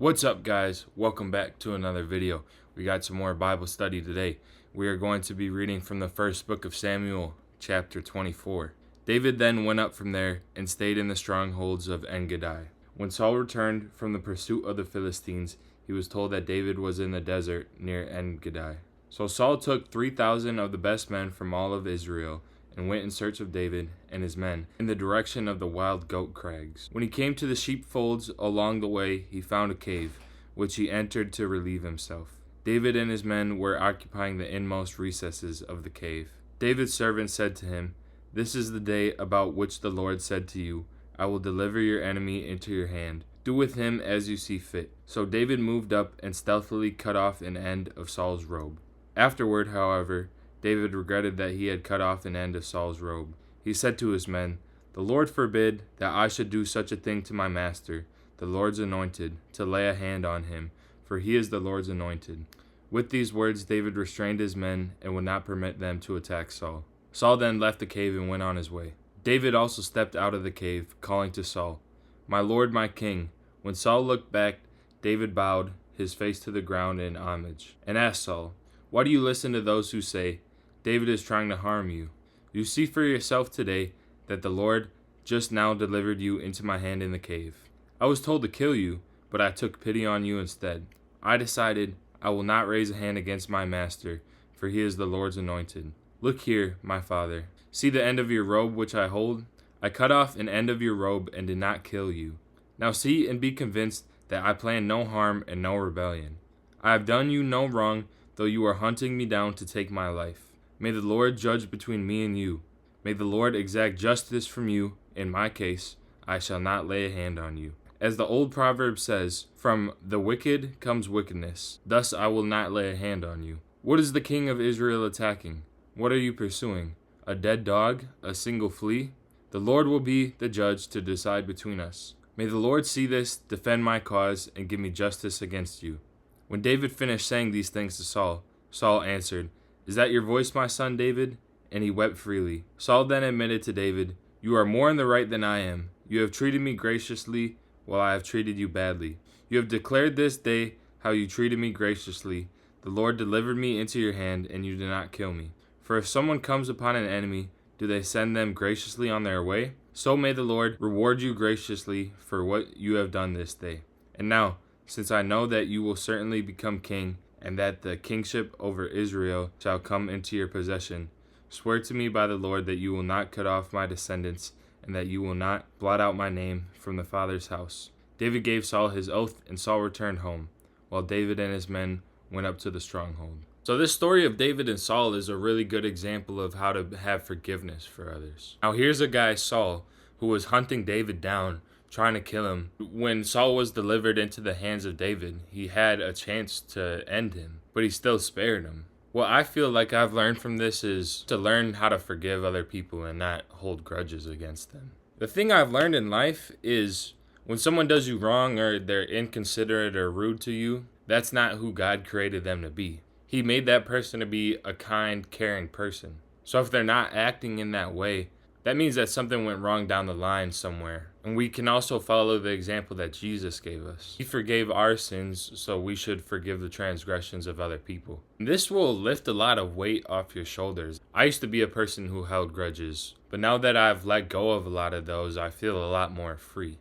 What's up, guys? Welcome back to another video. We got some more Bible study today. We are going to be reading from the first book of Samuel, chapter 24. David then went up from there and stayed in the strongholds of En-Gedi. When Saul returned from the pursuit of the Philistines, he was told that David was in the desert near En-Gedi. So Saul took 3,000 of the best men from all of Israel and went in search of David and his men in the direction of the wild goat crags. When he came to the sheepfolds along the way, he found a cave, which he entered to relieve himself. David and his men were occupying the inmost recesses of the cave. David's servant said to him, "This is the day about which the Lord said to you, I will deliver your enemy into your hand. Do with him as you see fit." So David moved up and stealthily cut off an end of Saul's robe. Afterward, however, David regretted that he had cut off an end of Saul's robe. He said to his men, "The Lord forbid that I should do such a thing to my master, the Lord's anointed, to lay a hand on him, for he is the Lord's anointed." With these words, David restrained his men and would not permit them to attack Saul. Saul then left the cave and went on his way. David also stepped out of the cave, calling to Saul, "My lord, my king." When Saul looked back, David bowed his face to the ground in homage, and asked Saul, "Why do you listen to those who say, 'David is trying to harm you'? You see for yourself today that the Lord just now delivered you into my hand in the cave. I was told to kill you, but I took pity on you instead. I decided I will not raise a hand against my master, for he is the Lord's anointed. Look here, my father. See the end of your robe which I hold? I cut off an end of your robe and did not kill you. Now see and be convinced that I plan no harm and no rebellion. I have done you no wrong, though you are hunting me down to take my life. May the Lord judge between me and you. May the Lord exact justice from you. In my case, I shall not lay a hand on you. As the old proverb says, from the wicked comes wickedness. Thus I will not lay a hand on you. What is the king of Israel attacking? What are you pursuing? A dead dog? A single flea? The Lord will be the judge to decide between us. May the Lord see this, defend my cause, and give me justice against you." When David finished saying these things to Saul, Saul answered, "Is that your voice, my son David?" And he wept freely. Saul then admitted to David, "You are more in the right than I am. You have treated me graciously, while I have treated you badly. You have declared this day how you treated me graciously. The Lord delivered me into your hand, and you did not kill me. For if someone comes upon an enemy, do they send them graciously on their way? So may the Lord reward you graciously for what you have done this day. And now, since I know that you will certainly become king, and that the kingship over Israel shall come into your possession, swear to me by the Lord that you will not cut off my descendants, and that you will not blot out my name from the father's house." David gave Saul his oath, and Saul returned home, while David and his men went up to the stronghold. So this story of David and Saul is a really good example of how to have forgiveness for others. Now here's a guy, Saul, who was hunting David down, trying to kill him. When Saul was delivered into the hands of David, he had a chance to end him, but he still spared him. What I feel like I've learned from this is to learn how to forgive other people and not hold grudges against them. The thing I've learned in life is when someone does you wrong or they're inconsiderate or rude to you, that's not who God created them to be. He made that person to be a kind, caring person. So if they're not acting in that way, that means that something went wrong down the line somewhere. And we can also follow the example that Jesus gave us. He forgave our sins, so we should forgive the transgressions of other people. And this will lift a lot of weight off your shoulders. I used to be a person who held grudges, but now that I've let go of a lot of those, I feel a lot more free.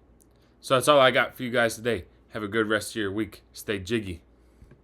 So that's all I got for you guys today. Have a good rest of your week. Stay jiggy.